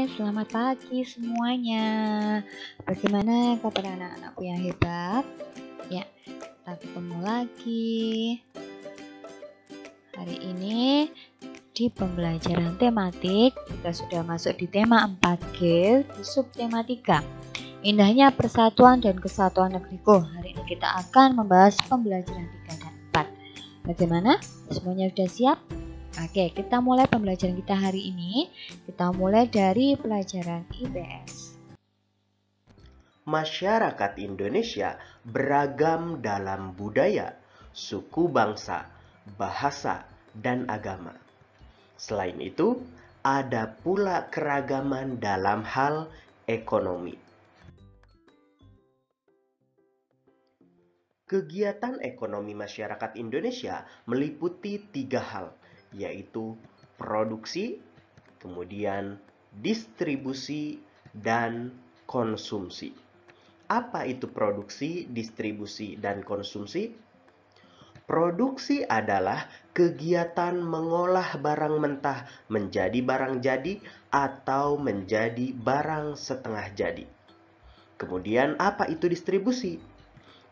selamat pagi semuanya. Bagaimana kabar anak-anakku yang hebat? Ya, kita ketemu lagi. Hari ini di pembelajaran tematik kita sudah masuk di tema 4G di subtema 3. Indahnya persatuan dan kesatuan negeriku. Hari ini kita akan membahas pembelajaran 3 dan 4. Bagaimana? Semuanya sudah siap? Oke, kita mulai pembelajaran kita hari ini. Kita mulai dari pelajaran IPS. Masyarakat Indonesia beragam dalam budaya, suku bangsa, bahasa, dan agama. Selain itu, ada pula keragaman dalam hal ekonomi. Kegiatan ekonomi masyarakat Indonesia meliputi 3 hal, yaitu produksi, kemudian distribusi, dan konsumsi. Apa itu produksi, distribusi, dan konsumsi? Produksi adalah kegiatan mengolah barang mentah menjadi barang jadi atau menjadi barang setengah jadi. Kemudian apa itu distribusi?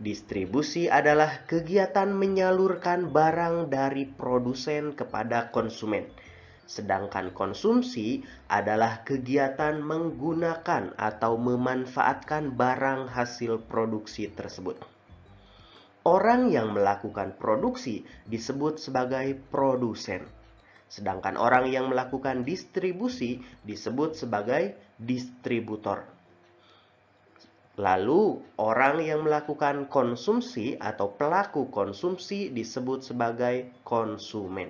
Distribusi adalah kegiatan menyalurkan barang dari produsen kepada konsumen. Sedangkan konsumsi adalah kegiatan menggunakan atau memanfaatkan barang hasil produksi tersebut. Orang yang melakukan produksi disebut sebagai produsen. Sedangkan orang yang melakukan distribusi disebut sebagai distributor. Lalu, orang yang melakukan konsumsi atau pelaku konsumsi disebut sebagai konsumen.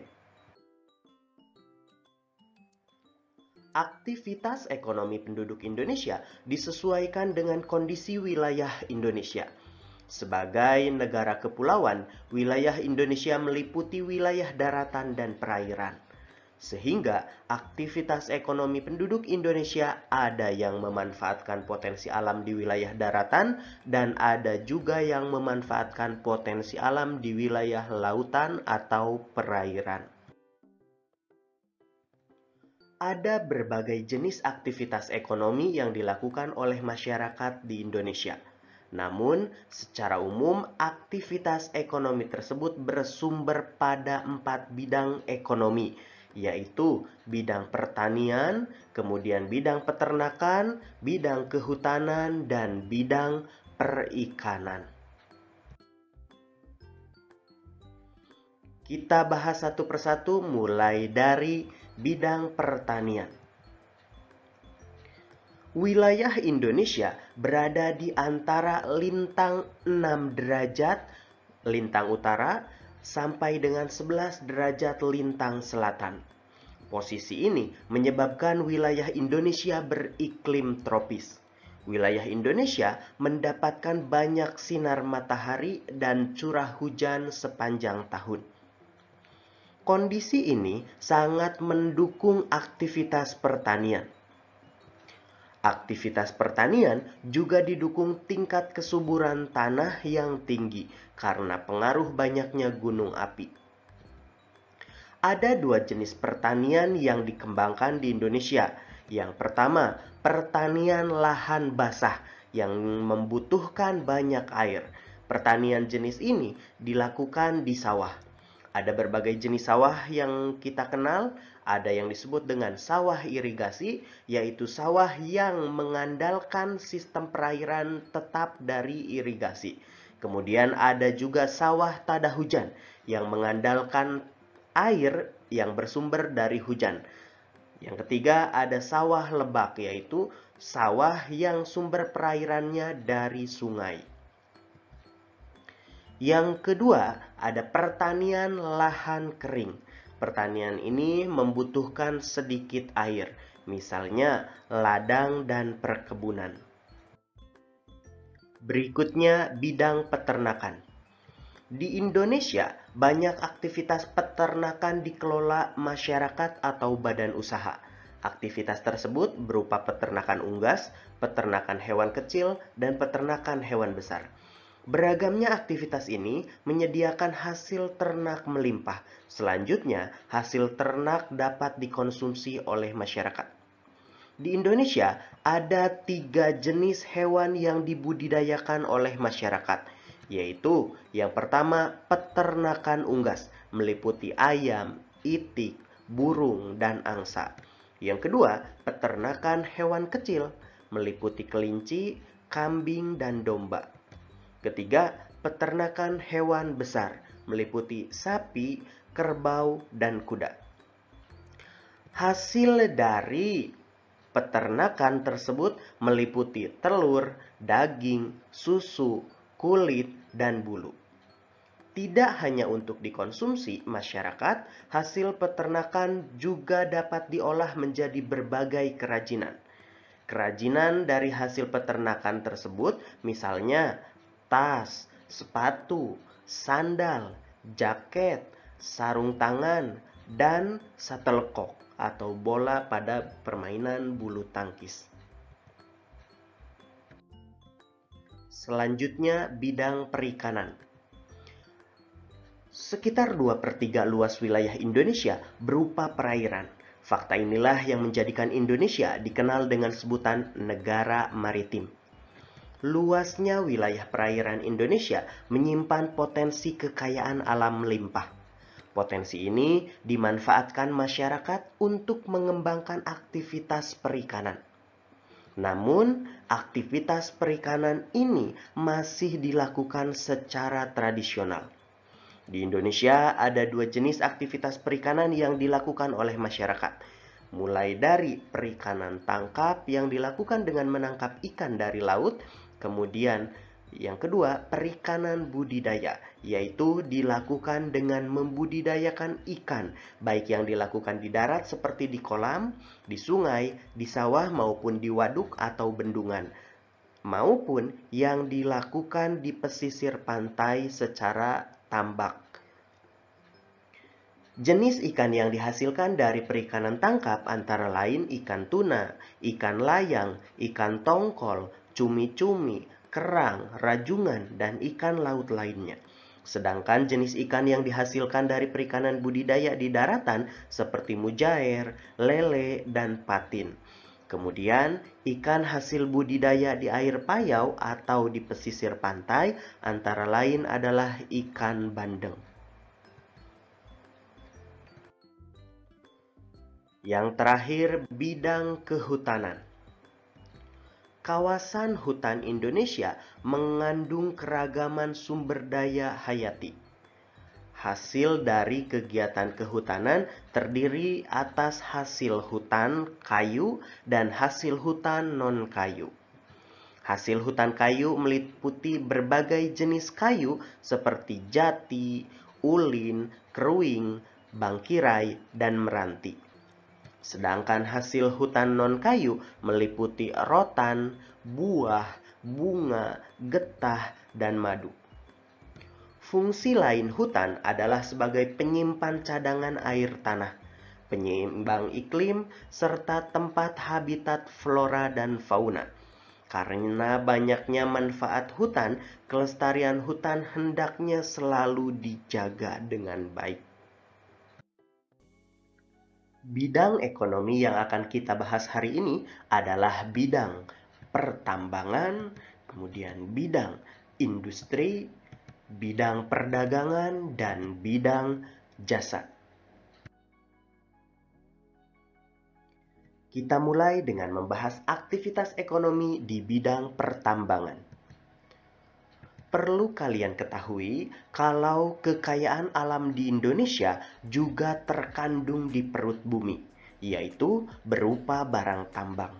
Aktivitas ekonomi penduduk Indonesia disesuaikan dengan kondisi wilayah Indonesia. Sebagai negara kepulauan, wilayah Indonesia meliputi wilayah daratan dan perairan. Sehingga aktivitas ekonomi penduduk Indonesia ada yang memanfaatkan potensi alam di wilayah daratan dan ada juga yang memanfaatkan potensi alam di wilayah lautan atau perairan. Ada berbagai jenis aktivitas ekonomi yang dilakukan oleh masyarakat di Indonesia. Namun, secara umum aktivitas ekonomi tersebut bersumber pada 4 bidang ekonomi, yaitu bidang pertanian, kemudian bidang peternakan, bidang kehutanan, dan bidang perikanan. Kita bahas satu persatu mulai dari bidang pertanian. Wilayah Indonesia berada di antara lintang 6 derajat lintang utara sampai dengan 11 derajat lintang selatan. Posisi ini menyebabkan wilayah Indonesia beriklim tropis. Wilayah Indonesia mendapatkan banyak sinar matahari dan curah hujan sepanjang tahun. Kondisi ini sangat mendukung aktivitas pertanian. Aktivitas pertanian juga didukung tingkat kesuburan tanah yang tinggi karena pengaruh banyaknya gunung api. Ada 2 jenis pertanian yang dikembangkan di Indonesia. Yang pertama, pertanian lahan basah yang membutuhkan banyak air. Pertanian jenis ini dilakukan di sawah. Ada berbagai jenis sawah yang kita kenal. Ada yang disebut dengan sawah irigasi, yaitu sawah yang mengandalkan sistem perairan tetap dari irigasi. Kemudian ada juga sawah tada hujan yang mengandalkan air yang bersumber dari hujan. Yang ketiga ada sawah lebak, yaitu sawah yang sumber perairannya dari sungai. Yang kedua ada pertanian lahan kering. Pertanian ini membutuhkan sedikit air, misalnya ladang dan perkebunan. Berikutnya bidang peternakan. Di Indonesia, banyak aktivitas peternakan dikelola masyarakat atau badan usaha. Aktivitas tersebut berupa peternakan unggas, peternakan hewan kecil, dan peternakan hewan besar. Beragamnya aktivitas ini menyediakan hasil ternak melimpah. Selanjutnya, hasil ternak dapat dikonsumsi oleh masyarakat. Di Indonesia ada 3 jenis hewan yang dibudidayakan oleh masyarakat, yaitu yang pertama peternakan unggas, meliputi ayam, itik, burung, dan angsa. Yang kedua, peternakan hewan kecil, meliputi kelinci, kambing, dan domba. Ketiga, peternakan hewan besar, meliputi sapi, kerbau, dan kuda. Hasil dari peternakan tersebut meliputi telur, daging, susu, kulit, dan bulu. Tidak hanya untuk dikonsumsi masyarakat, hasil peternakan juga dapat diolah menjadi berbagai kerajinan. Kerajinan dari hasil peternakan tersebut misalnya tas, sepatu, sandal, jaket, sarung tangan, dan shuttlecock atau bola pada permainan bulu tangkis. Selanjutnya, bidang perikanan. Sekitar 2/3 luas wilayah Indonesia berupa perairan. Fakta inilah yang menjadikan Indonesia dikenal dengan sebutan negara maritim. Luasnya wilayah perairan Indonesia menyimpan potensi kekayaan alam melimpah. Potensi ini dimanfaatkan masyarakat untuk mengembangkan aktivitas perikanan. Namun, aktivitas perikanan ini masih dilakukan secara tradisional. Di Indonesia ada 2 jenis aktivitas perikanan yang dilakukan oleh masyarakat. Mulai dari perikanan tangkap yang dilakukan dengan menangkap ikan dari laut, kemudian yang kedua, perikanan budidaya, yaitu dilakukan dengan membudidayakan ikan, baik yang dilakukan di darat seperti di kolam, di sungai, di sawah maupun di waduk atau bendungan, maupun yang dilakukan di pesisir pantai secara tambak. Jenis ikan yang dihasilkan dari perikanan tangkap antara lain ikan tuna, ikan layang, ikan tongkol, cumi-cumi, kerang, rajungan, dan ikan laut lainnya. Sedangkan jenis ikan yang dihasilkan dari perikanan budidaya di daratan seperti mujair, lele, dan patin. Kemudian, ikan hasil budidaya di air payau atau di pesisir pantai antara lain adalah ikan bandeng. Yang terakhir, bidang kehutanan. Kawasan hutan Indonesia mengandung keragaman sumber daya hayati. Hasil dari kegiatan kehutanan terdiri atas hasil hutan kayu dan hasil hutan non-kayu. Hasil hutan kayu meliputi berbagai jenis kayu seperti jati, ulin, keruing, bangkirai, dan meranti. Sedangkan hasil hutan non-kayu meliputi rotan, buah, bunga, getah, dan madu. Fungsi lain hutan adalah sebagai penyimpan cadangan air tanah, penyeimbang iklim, serta tempat habitat flora dan fauna. Karena banyaknya manfaat hutan, kelestarian hutan hendaknya selalu dijaga dengan baik. Bidang ekonomi yang akan kita bahas hari ini adalah bidang pertambangan, kemudian bidang industri, bidang perdagangan, dan bidang jasa. Kita mulai dengan membahas aktivitas ekonomi di bidang pertambangan. Perlu kalian ketahui kalau kekayaan alam di Indonesia juga terkandung di perut bumi, yaitu berupa barang tambang.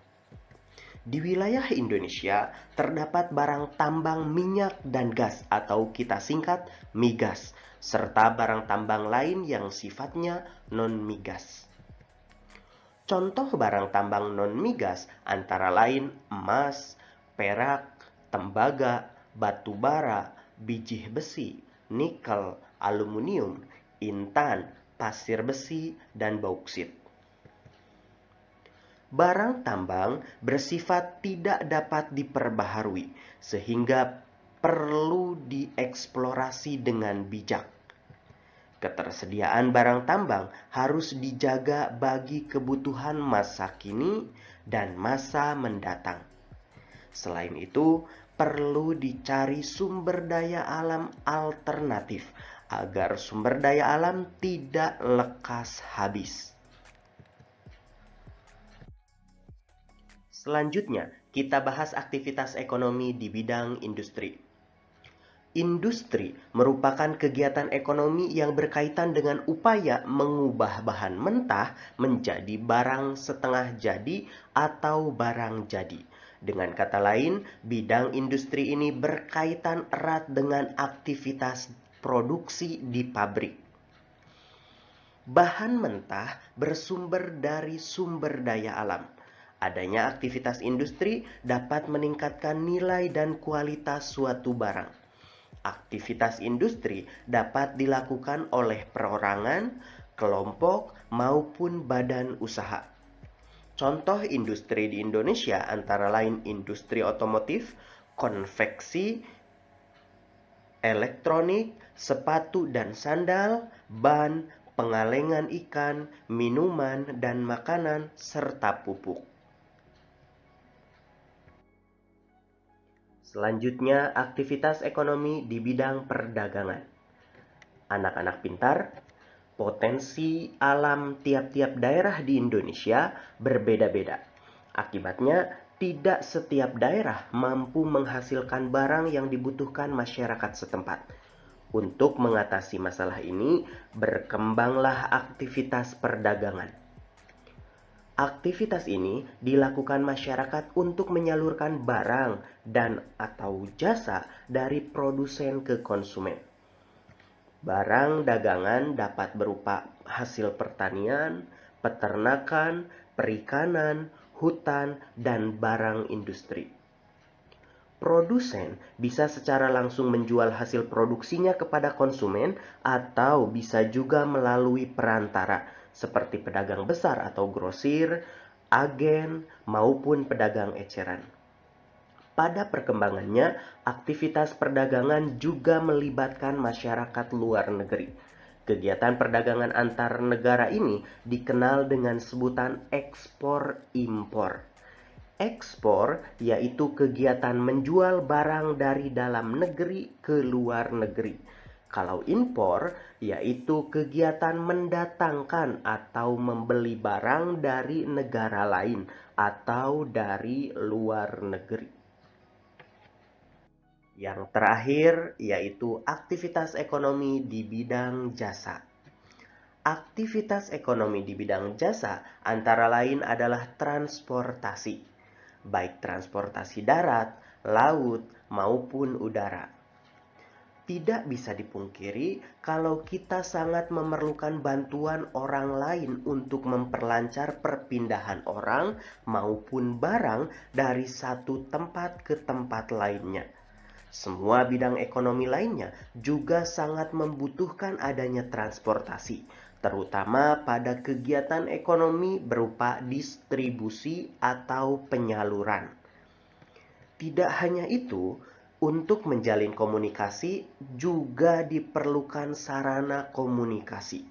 Di wilayah Indonesia terdapat barang tambang minyak dan gas atau kita singkat migas, serta barang tambang lain yang sifatnya non-migas. Contoh barang tambang non-migas antara lain emas, perak, tembaga, batu bara, biji besi, nikel, aluminium, intan, pasir besi, dan bauksit. Barang tambang bersifat tidak dapat diperbaharui, sehingga perlu dieksplorasi dengan bijak. Ketersediaan barang tambang harus dijaga bagi kebutuhan masa kini dan masa mendatang. Selain itu, perlu dicari sumber daya alam alternatif agar sumber daya alam tidak lekas habis. Selanjutnya, kita bahas aktivitas ekonomi di bidang industri. Industri merupakan kegiatan ekonomi yang berkaitan dengan upaya mengubah bahan mentah menjadi barang setengah jadi atau barang jadi. Dengan kata lain, bidang industri ini berkaitan erat dengan aktivitas produksi di pabrik. Bahan mentah bersumber dari sumber daya alam. Adanya aktivitas industri dapat meningkatkan nilai dan kualitas suatu barang. Aktivitas industri dapat dilakukan oleh perorangan, kelompok, maupun badan usaha. Contoh industri di Indonesia antara lain industri otomotif, konveksi, elektronik, sepatu dan sandal, ban, pengalengan ikan, minuman dan makanan, serta pupuk. Selanjutnya, aktivitas ekonomi di bidang perdagangan. Anak-anak pintar, potensi alam tiap-tiap daerah di Indonesia berbeda-beda. Akibatnya, tidak setiap daerah mampu menghasilkan barang yang dibutuhkan masyarakat setempat. Untuk mengatasi masalah ini, berkembanglah aktivitas perdagangan. Aktivitas ini dilakukan masyarakat untuk menyalurkan barang dan atau jasa dari produsen ke konsumen. Barang dagangan dapat berupa hasil pertanian, peternakan, perikanan, hutan, dan barang industri. Produsen bisa secara langsung menjual hasil produksinya kepada konsumen atau bisa juga melalui perantara seperti pedagang besar atau grosir, agen, maupun pedagang eceran. Pada perkembangannya, aktivitas perdagangan juga melibatkan masyarakat luar negeri. Kegiatan perdagangan antar negara ini dikenal dengan sebutan ekspor-impor. Ekspor yaitu kegiatan menjual barang dari dalam negeri ke luar negeri. Kalau impor yaitu kegiatan mendatangkan atau membeli barang dari negara lain atau dari luar negeri. Yang terakhir yaitu aktivitas ekonomi di bidang jasa. Aktivitas ekonomi di bidang jasa antara lain adalah transportasi, baik transportasi darat, laut, maupun udara. Tidak bisa dipungkiri kalau kita sangat memerlukan bantuan orang lain untuk memperlancar perpindahan orang maupun barang dari satu tempat ke tempat lainnya. Semua bidang ekonomi lainnya juga sangat membutuhkan adanya transportasi, terutama pada kegiatan ekonomi berupa distribusi atau penyaluran. Tidak hanya itu, untuk menjalin komunikasi juga diperlukan sarana komunikasi.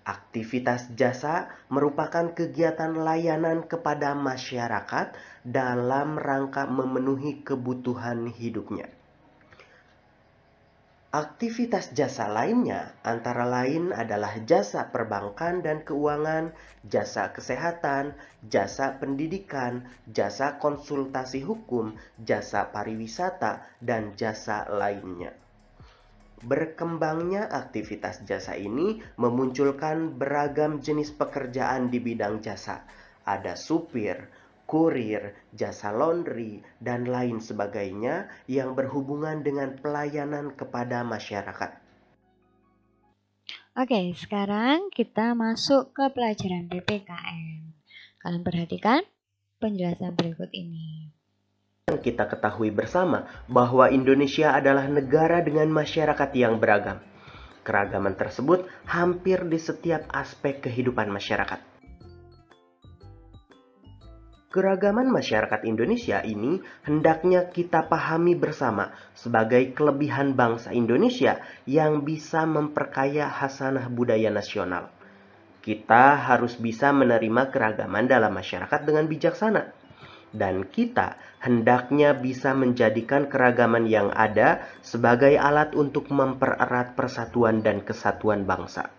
Aktivitas jasa merupakan kegiatan layanan kepada masyarakat dalam rangka memenuhi kebutuhan hidupnya. Aktivitas jasa lainnya antara lain adalah jasa perbankan dan keuangan, jasa kesehatan, jasa pendidikan, jasa konsultasi hukum, jasa pariwisata, dan jasa lainnya. Berkembangnya aktivitas jasa ini memunculkan beragam jenis pekerjaan di bidang jasa. Ada supir, kurir, jasa laundry, dan lain sebagainya yang berhubungan dengan pelayanan kepada masyarakat. Oke, sekarang kita masuk ke pelajaran PPKN. Kalian perhatikan penjelasan berikut ini. Kita ketahui bersama bahwa Indonesia adalah negara dengan masyarakat yang beragam. Keragaman tersebut hampir di setiap aspek kehidupan masyarakat. Keragaman masyarakat Indonesia ini hendaknya kita pahami bersama sebagai kelebihan bangsa Indonesia yang bisa memperkaya hasanah budaya nasional. Kita harus bisa menerima keragaman dalam masyarakat dengan bijaksana. Dan kita hendaknya bisa menjadikan keragaman yang ada sebagai alat untuk mempererat persatuan dan kesatuan bangsa.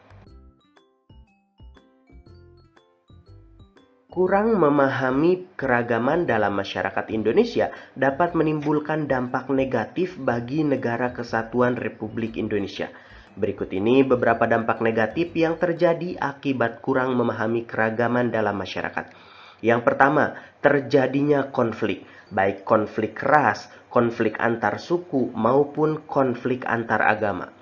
Kurang memahami keragaman dalam masyarakat Indonesia dapat menimbulkan dampak negatif bagi negara kesatuan Republik Indonesia. Berikut ini beberapa dampak negatif yang terjadi akibat kurang memahami keragaman dalam masyarakat. Yang pertama, terjadinya konflik, baik konflik ras, konflik antar suku, maupun konflik antar agama.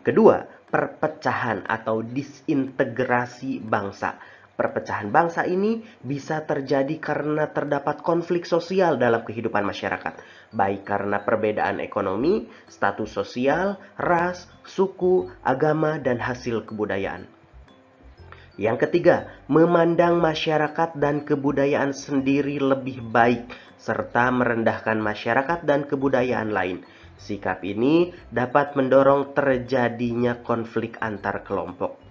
Kedua, perpecahan atau disintegrasi bangsa. Perpecahan bangsa ini bisa terjadi karena terdapat konflik sosial dalam kehidupan masyarakat, baik karena perbedaan ekonomi, status sosial, ras, suku, agama, dan hasil kebudayaan. Yang ketiga, memandang masyarakat dan kebudayaan sendiri lebih baik, serta merendahkan masyarakat dan kebudayaan lain. Sikap ini dapat mendorong terjadinya konflik antar kelompok.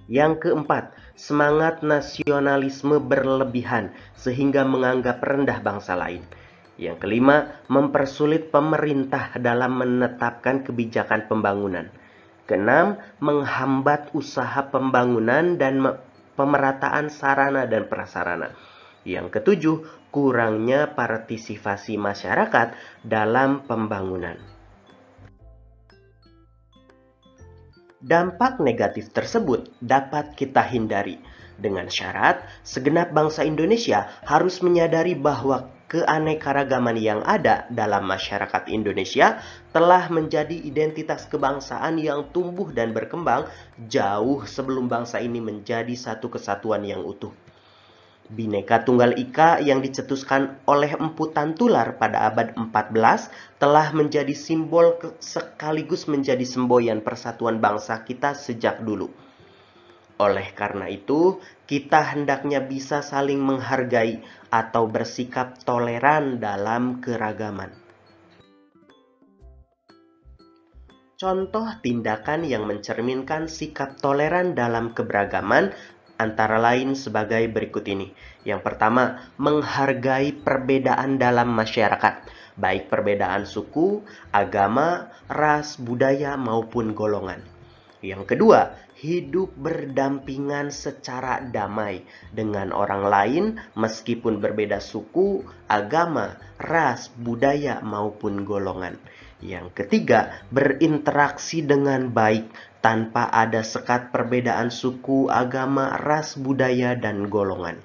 Yang keempat, semangat nasionalisme berlebihan sehingga menganggap rendah bangsa lain. Yang kelima, mempersulit pemerintah dalam menetapkan kebijakan pembangunan. Keenam, menghambat usaha pembangunan dan pemerataan sarana dan prasarana. Yang ketujuh, kurangnya partisipasi masyarakat dalam pembangunan. Dampak negatif tersebut dapat kita hindari dengan syarat segenap bangsa Indonesia harus menyadari bahwa keanekaragaman yang ada dalam masyarakat Indonesia telah menjadi identitas kebangsaan yang tumbuh dan berkembang jauh sebelum bangsa ini menjadi satu kesatuan yang utuh. Bhinneka Tunggal Ika yang dicetuskan oleh Empu Tantular pada abad 14 telah menjadi simbol sekaligus menjadi semboyan persatuan bangsa kita sejak dulu. Oleh karena itu, kita hendaknya bisa saling menghargai atau bersikap toleran dalam keragaman. Contoh tindakan yang mencerminkan sikap toleran dalam keberagaman antara lain sebagai berikut ini. Yang pertama, menghargai perbedaan dalam masyarakat, baik perbedaan suku, agama, ras, budaya, maupun golongan. Yang kedua, hidup berdampingan secara damai dengan orang lain meskipun berbeda suku, agama, ras, budaya, maupun golongan. Yang ketiga, berinteraksi dengan baik tanpa ada sekat perbedaan suku, agama, ras, budaya, dan golongan.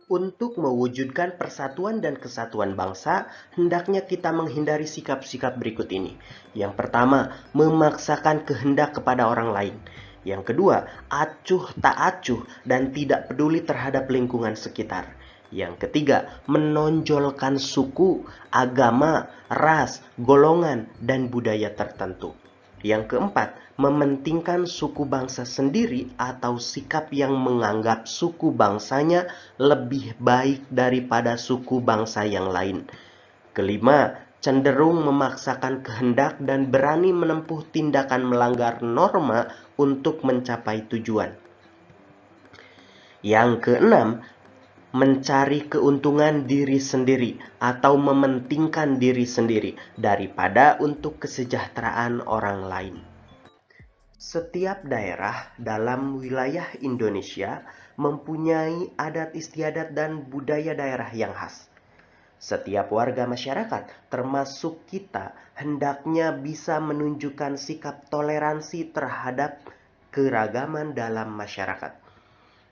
Untuk mewujudkan persatuan dan kesatuan bangsa, hendaknya kita menghindari sikap-sikap berikut ini. Yang pertama, memaksakan kehendak kepada orang lain. Yang kedua, acuh tak acuh dan tidak peduli terhadap lingkungan sekitar. Yang ketiga, menonjolkan suku, agama, ras, golongan, dan budaya tertentu. Yang keempat, mementingkan suku bangsa sendiri atau sikap yang menganggap suku bangsanya lebih baik daripada suku bangsa yang lain. Kelima, cenderung memaksakan kehendak dan berani menempuh tindakan melanggar norma untuk mencapai tujuan. Yang keenam, mencari keuntungan diri sendiri atau mementingkan diri sendiri daripada untuk kesejahteraan orang lain. Setiap daerah dalam wilayah Indonesia mempunyai adat istiadat dan budaya daerah yang khas. Setiap warga masyarakat, termasuk kita, hendaknya bisa menunjukkan sikap toleransi terhadap keragaman dalam masyarakat.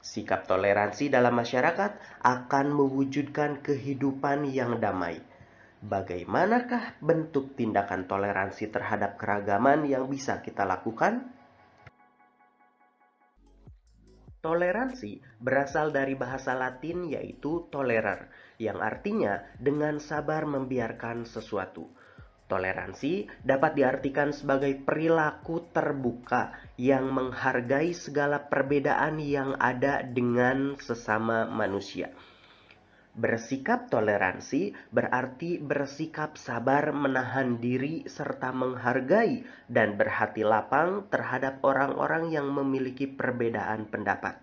Sikap toleransi dalam masyarakat akan mewujudkan kehidupan yang damai. Bagaimanakah bentuk tindakan toleransi terhadap keragaman yang bisa kita lakukan? Toleransi berasal dari bahasa Latin yaitu tolerer, yang artinya dengan sabar membiarkan sesuatu. Toleransi dapat diartikan sebagai perilaku terbuka yang menghargai segala perbedaan yang ada dengan sesama manusia. Bersikap toleransi berarti bersikap sabar, menahan diri, serta menghargai dan berhati lapang terhadap orang-orang yang memiliki perbedaan pendapat.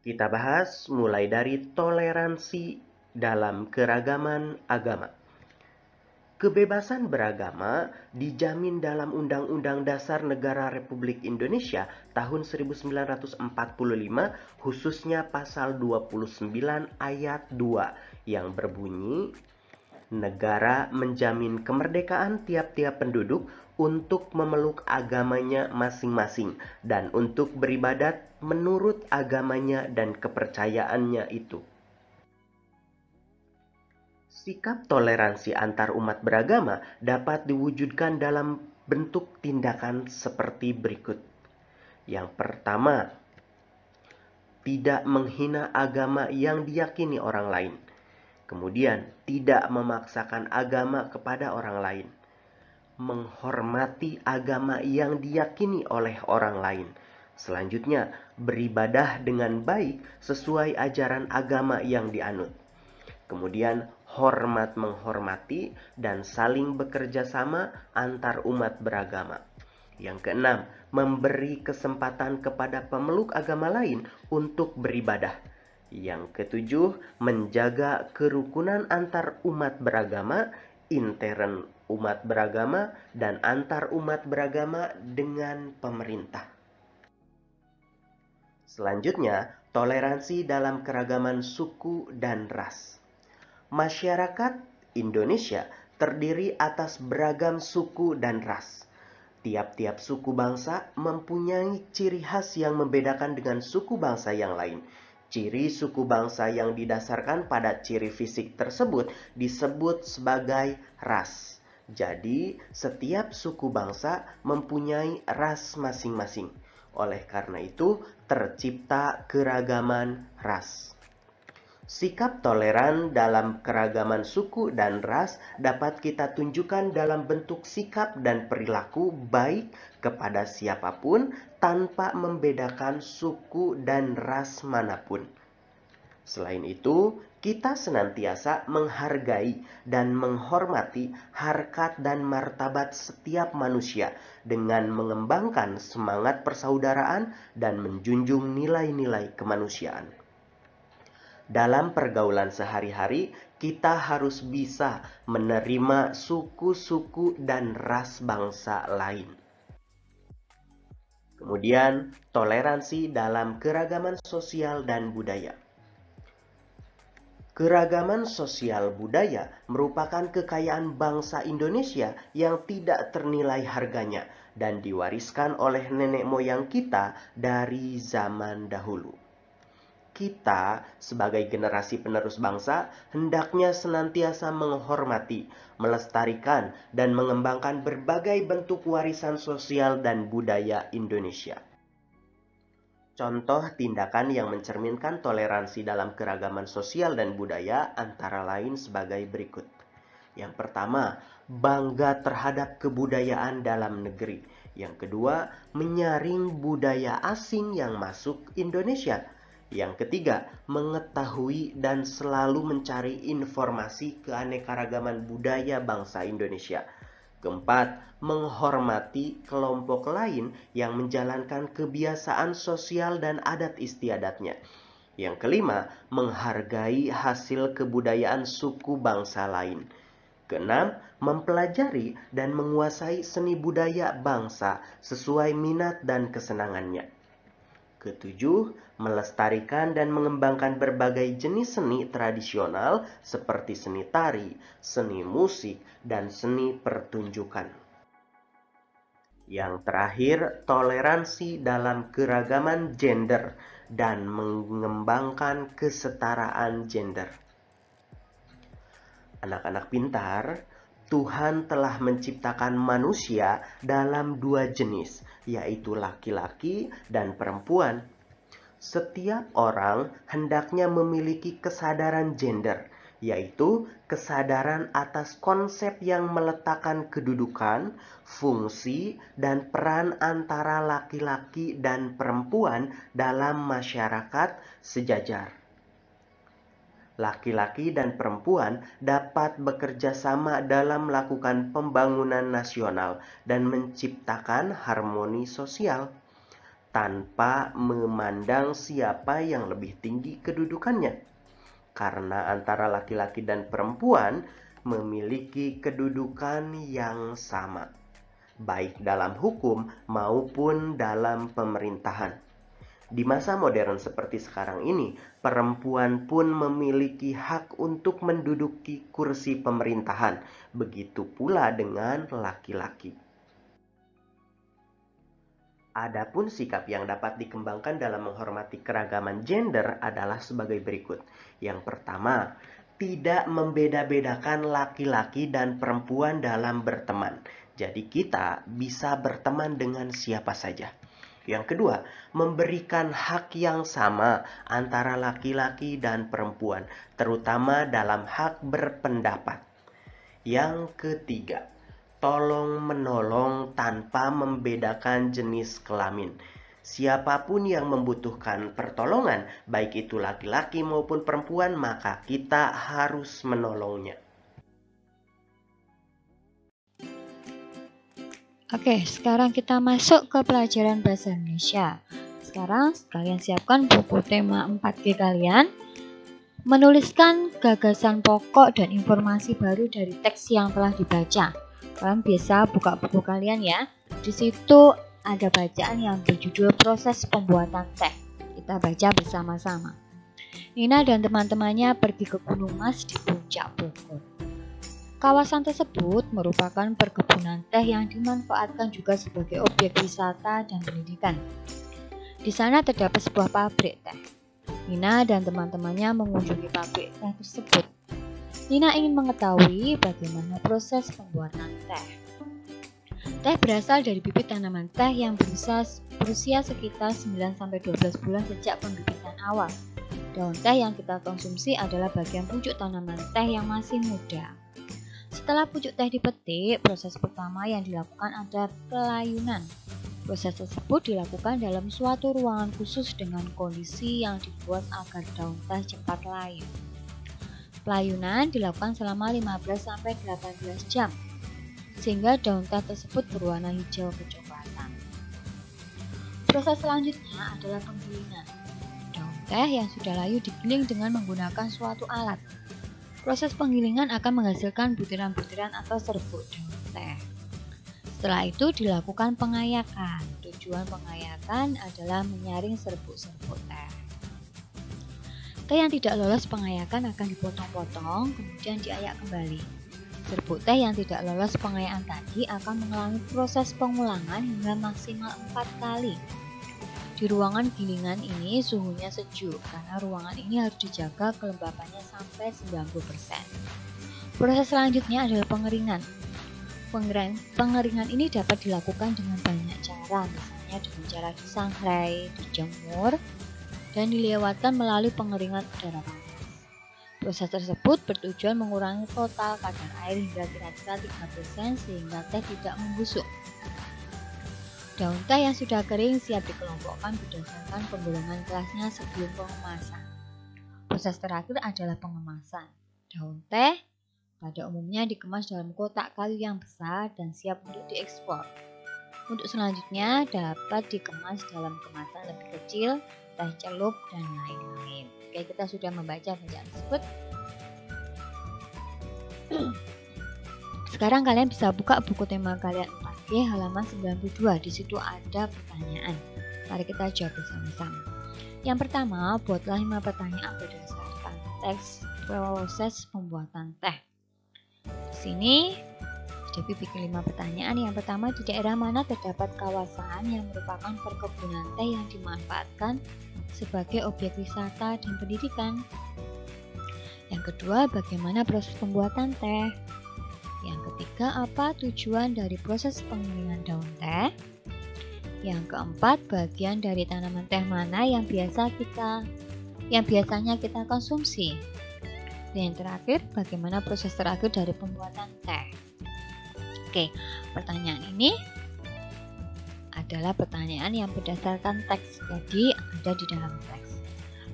Kita bahas mulai dari toleransi dalam keragaman agama. Kebebasan beragama dijamin dalam Undang-Undang Dasar Negara Republik Indonesia tahun 1945, khususnya pasal 29 ayat 2 yang berbunyi, negara menjamin kemerdekaan tiap-tiap penduduk untuk memeluk agamanya masing-masing dan untuk beribadat menurut agamanya dan kepercayaannya itu. Sikap toleransi antar umat beragama dapat diwujudkan dalam bentuk tindakan seperti berikut. Yang pertama, tidak menghina agama yang diyakini orang lain. Kemudian, tidak memaksakan agama kepada orang lain. Menghormati agama yang diyakini oleh orang lain. Selanjutnya, beribadah dengan baik sesuai ajaran agama yang dianut. Kemudian, hormat menghormati dan saling bekerja sama antar umat beragama. Yang keenam, memberi kesempatan kepada pemeluk agama lain untuk beribadah. Yang ketujuh, menjaga kerukunan antar umat beragama, intern umat beragama, dan antar umat beragama dengan pemerintah. Selanjutnya, toleransi dalam keragaman suku dan ras. Masyarakat Indonesia terdiri atas beragam suku dan ras. Tiap-tiap suku bangsa mempunyai ciri khas yang membedakan dengan suku bangsa yang lain. Ciri suku bangsa yang didasarkan pada ciri fisik tersebut disebut sebagai ras. Jadi, setiap suku bangsa mempunyai ras masing-masing. Oleh karena itu, tercipta keragaman ras. Sikap toleran dalam keragaman suku dan ras dapat kita tunjukkan dalam bentuk sikap dan perilaku baik kepada siapapun tanpa membedakan suku dan ras manapun. Selain itu, kita senantiasa menghargai dan menghormati harkat dan martabat setiap manusia dengan mengembangkan semangat persaudaraan dan menjunjung nilai-nilai kemanusiaan. Dalam pergaulan sehari-hari, kita harus bisa menerima suku-suku dan ras bangsa lain. Kemudian, toleransi dalam keragaman sosial dan budaya. Keragaman sosial budaya merupakan kekayaan bangsa Indonesia yang tidak ternilai harganya dan diwariskan oleh nenek moyang kita dari zaman dahulu. Kita, sebagai generasi penerus bangsa, hendaknya senantiasa menghormati, melestarikan, dan mengembangkan berbagai bentuk warisan sosial dan budaya Indonesia. Contoh tindakan yang mencerminkan toleransi dalam keragaman sosial dan budaya antara lain sebagai berikut. Yang pertama, bangga terhadap kebudayaan dalam negeri. Yang kedua, menyaring budaya asing yang masuk Indonesia. Yang ketiga, mengetahui dan selalu mencari informasi keanekaragaman budaya bangsa Indonesia. Keempat, menghormati kelompok lain yang menjalankan kebiasaan sosial dan adat istiadatnya. Yang kelima, menghargai hasil kebudayaan suku bangsa lain. Keenam, mempelajari dan menguasai seni budaya bangsa sesuai minat dan kesenangannya. Ketujuh, melestarikan dan mengembangkan berbagai jenis seni tradisional seperti seni tari, seni musik, dan seni pertunjukan. Yang terakhir, toleransi dalam keragaman gender dan mengembangkan kesetaraan gender. Anak-anak pintar, Tuhan telah menciptakan manusia dalam dua jenis, yaitu laki-laki dan perempuan. Setiap orang hendaknya memiliki kesadaran gender, yaitu kesadaran atas konsep yang meletakkan kedudukan, fungsi, dan peran antara laki-laki dan perempuan dalam masyarakat sejajar. Laki-laki dan perempuan dapat bekerja sama dalam melakukan pembangunan nasional dan menciptakan harmoni sosial, tanpa memandang siapa yang lebih tinggi kedudukannya. Karena antara laki-laki dan perempuan memiliki kedudukan yang sama, baik dalam hukum maupun dalam pemerintahan. Di masa modern seperti sekarang ini, perempuan pun memiliki hak untuk menduduki kursi pemerintahan, begitu pula dengan laki-laki. Adapun sikap yang dapat dikembangkan dalam menghormati keragaman gender adalah sebagai berikut. Yang pertama, tidak membeda-bedakan laki-laki dan perempuan dalam berteman. Jadi kita bisa berteman dengan siapa saja. Yang kedua, memberikan hak yang sama antara laki-laki dan perempuan, terutama dalam hak berpendapat. Yang ketiga, tolong menolong tanpa membedakan jenis kelamin. Siapapun yang membutuhkan pertolongan, baik itu laki-laki maupun perempuan, maka kita harus menolongnya. Oke, sekarang kita masuk ke pelajaran bahasa Indonesia. Sekarang kalian siapkan buku tema 4G kalian. Menuliskan gagasan pokok dan informasi baru dari teks yang telah dibaca. Kalian biasa buka buku kalian ya. Di situ ada bacaan yang berjudul proses pembuatan teh. Kita baca bersama-sama. Nina dan teman-temannya pergi ke Gunung Mas di puncak Bogor. Kawasan tersebut merupakan perkebunan teh yang dimanfaatkan juga sebagai objek wisata dan pendidikan. Di sana terdapat sebuah pabrik teh. Nina dan teman-temannya mengunjungi pabrik teh tersebut. Nina ingin mengetahui bagaimana proses pembuatan teh. Teh berasal dari bibit tanaman teh yang berusia sekitar 9-12 bulan sejak pembibitan awal. Daun teh yang kita konsumsi adalah bagian pucuk tanaman teh yang masih muda. Setelah pucuk teh dipetik, proses pertama yang dilakukan adalah pelayunan. Proses tersebut dilakukan dalam suatu ruangan khusus dengan kondisi yang dibuat agar daun teh cepat layu. Pelayunan dilakukan selama 15-18 jam, sehingga daun teh tersebut berwarna hijau kecoklatan. Proses selanjutnya adalah penggilingan. Daun teh yang sudah layu digiling dengan menggunakan suatu alat. Proses penggilingan akan menghasilkan butiran-butiran atau serbuk daun teh. Setelah itu dilakukan pengayakan. Tujuan pengayakan adalah menyaring serbuk-serbuk teh. Teh yang tidak lolos pengayakan akan dipotong-potong, kemudian diayak kembali. Serbuk teh yang tidak lolos pengayakan tadi akan mengalami proses pengulangan hingga maksimal 4 kali. Di ruangan gilingan ini suhunya sejuk, karena ruangan ini harus dijaga kelembapannya sampai 90%. Proses selanjutnya adalah pengeringan. Pengeringan ini dapat dilakukan dengan banyak cara, misalnya dengan cara disangrai, dijemur, dan dilewatkan melalui pengeringan udara panas. Proses tersebut bertujuan mengurangi total kadar air hingga kira-kira 3% sehingga teh tidak membusuk. Daun teh yang sudah kering siap dikelompokkan berdasarkan penggolongan kelasnya sebelum pengemasan. Proses terakhir adalah pengemasan. Daun teh pada umumnya dikemas dalam kotak kayu yang besar dan siap untuk diekspor. Untuk selanjutnya dapat dikemas dalam kemasan lebih kecil, teh celup, dan lain-lain. Oke, kita sudah membaca bacaan tersebut. Sekarang kalian bisa buka buku tema kalian 4G halaman 92. Di situ ada pertanyaan. Mari kita jawab bersama-sama. Yang pertama, buatlah 5 pertanyaan berdasarkan teks proses pembuatan teh. Di sini Debbie bikin 5 pertanyaan. Yang pertama, di daerah mana terdapat kawasan yang merupakan perkebunan teh yang dimanfaatkan sebagai objek wisata dan pendidikan? Yang kedua, bagaimana proses pembuatan teh? Yang ketiga, apa tujuan dari proses penggilingan daun teh? Yang keempat, bagian dari tanaman teh mana yang biasanya kita konsumsi. Dan yang terakhir, bagaimana proses terakhir dari pembuatan teh. Oke, pertanyaan ini adalah pertanyaan yang berdasarkan teks, jadi ada di dalam teks.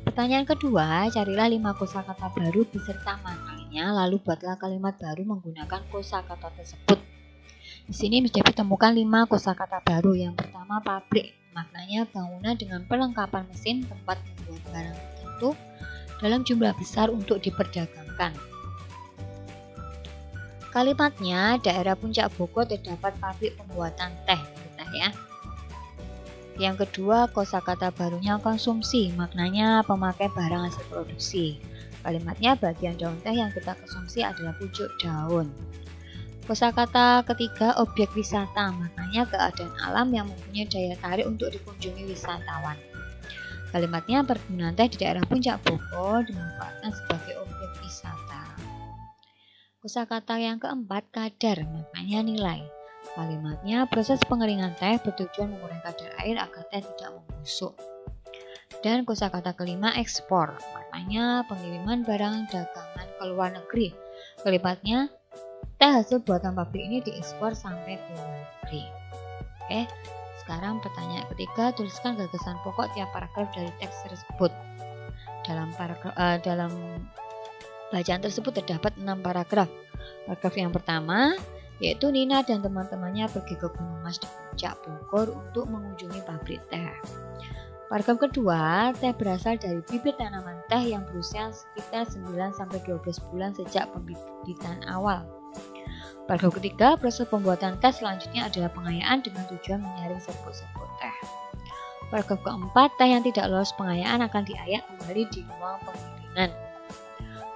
Pertanyaan kedua, carilah 5 kosakata baru beserta maknanya, lalu buatlah kalimat baru menggunakan kosakata tersebut. Di sini bisa ditemukan 5 kosakata baru. Yang pertama, pabrik. Maknanya bangunan dengan perlengkapan mesin, tempat membuat barang tertentu dalam jumlah besar untuk diperdagangkan. Kalimatnya, daerah Puncak Bogor terdapat pabrik pembuatan teh. Ya. Yang kedua, kosakata barunya konsumsi. Maknanya pemakai barang hasil produksi. Kalimatnya, bagian daun teh yang kita konsumsi adalah pucuk daun. Kosakata ketiga, objek wisata. Maknanya keadaan alam yang mempunyai daya tarik untuk dikunjungi wisatawan. Kalimatnya, perkebunan teh di daerah Puncak Bogor dimanfaatkan sebagai objek wisata. Kosakata yang keempat, kadar. Maknanya nilai. Kalimatnya, proses pengeringan teh bertujuan mengurangi kadar air agar teh tidak membusuk. Dan kosakata kelima, ekspor. Maknanya pengiriman barang dagangan ke luar negeri. Kalimatnya, teh hasil buatan pabrik ini diekspor sampai ke luar negeri. Oke, sekarang pertanyaan ketiga, tuliskan gagasan pokok tiap paragraf dari teks tersebut. Dalam bacaan tersebut terdapat 6 paragraf. Paragraf yang pertama, yaitu Nina dan teman-temannya pergi ke Gunung Mas di Puncak Bogor untuk mengunjungi pabrik teh. Paragraf kedua, teh berasal dari bibit tanaman teh yang berusia sekitar 9-12 bulan sejak pembibitan awal. Paragraf ketiga, proses pembuatan teh selanjutnya adalah pengayaan dengan tujuan menyaring serbuk-serbuk teh. Paragraf keempat, teh yang tidak lolos pengayaan akan diayak kembali di ruang penggilingan.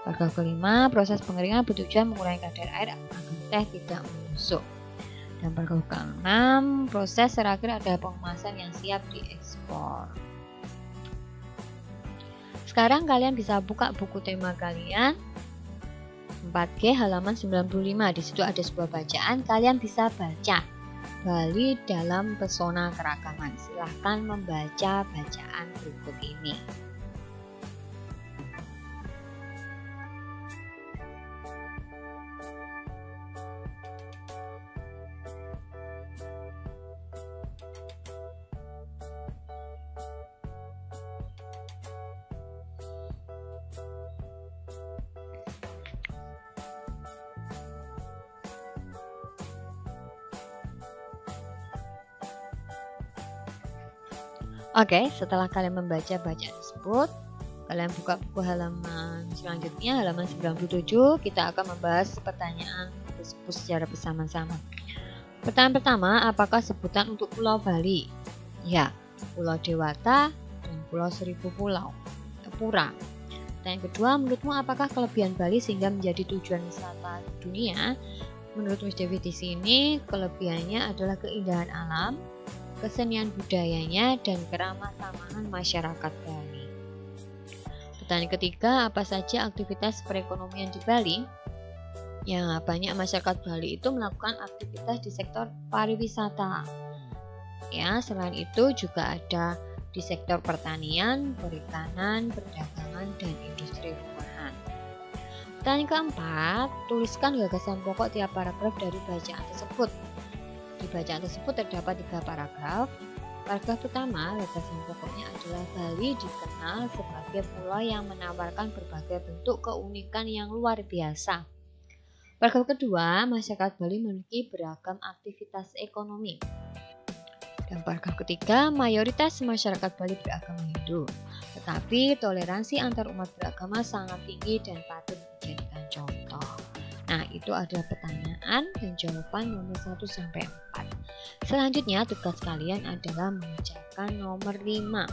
Paragraf kelima, proses pengeringan bertujuan mengurangi kadar air agar teh tidak membusuk. Dan paragraf keenam, proses terakhir adalah pengemasan yang siap diekspor. Sekarang kalian bisa buka buku tema kalian 4G halaman 95. Di situ ada sebuah bacaan, kalian bisa baca Bali dalam pesona keragaman. Silahkan membaca bacaan berikut ini. Oke, setelah kalian membaca bacaan tersebut, kalian buka buku halaman selanjutnya, halaman 97. Kita akan membahas pertanyaan tersebut secara bersama-sama. Pertanyaan pertama, apakah sebutan untuk Pulau Bali? Ya, Pulau Dewata dan Pulau Seribu Pura. Pertanyaan kedua, menurutmu apakah kelebihan Bali sehingga menjadi tujuan wisata dunia? Menurut Miss Devi di sini, kelebihannya adalah keindahan alam, kesenian budayanya, dan keramah tamahan masyarakat Bali. Pertanyaan ketiga, apa saja aktivitas perekonomian di Bali? Ya, banyak masyarakat Bali itu melakukan aktivitas di sektor pariwisata. Ya, selain itu juga ada di sektor pertanian, perikanan, perdagangan, dan industri rumahan. Pertanyaan keempat, tuliskan gagasan pokok tiap paragraf dari bacaan tersebut. Di bacaan tersebut terdapat 3 paragraf. Paragraf pertama, gagasan pokoknya adalah Bali dikenal sebagai pulau yang menawarkan berbagai bentuk keunikan yang luar biasa. Paragraf kedua, masyarakat Bali memiliki beragam aktivitas ekonomi. Dan paragraf ketiga, mayoritas masyarakat Bali beragama Hindu, tetapi toleransi antar umat beragama sangat tinggi dan patut dijadikan contoh. Nah, itu adalah pertanyaan dan jawaban nomor 1-4. Selanjutnya, tugas kalian adalah mengerjakan nomor 5,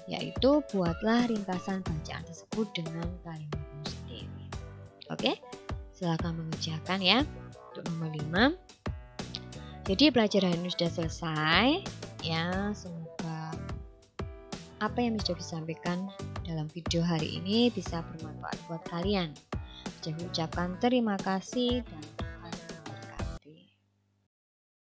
yaitu buatlah ringkasan bacaan tersebut dengan kalimatmu sendiri. Oke, silakan mengerjakan ya untuk nomor 5. Jadi pelajaran ini sudah selesai ya. Semoga apa yang bisa disampaikan dalam video hari ini bisa bermanfaat buat kalian. Saya ucapkan terima kasih dan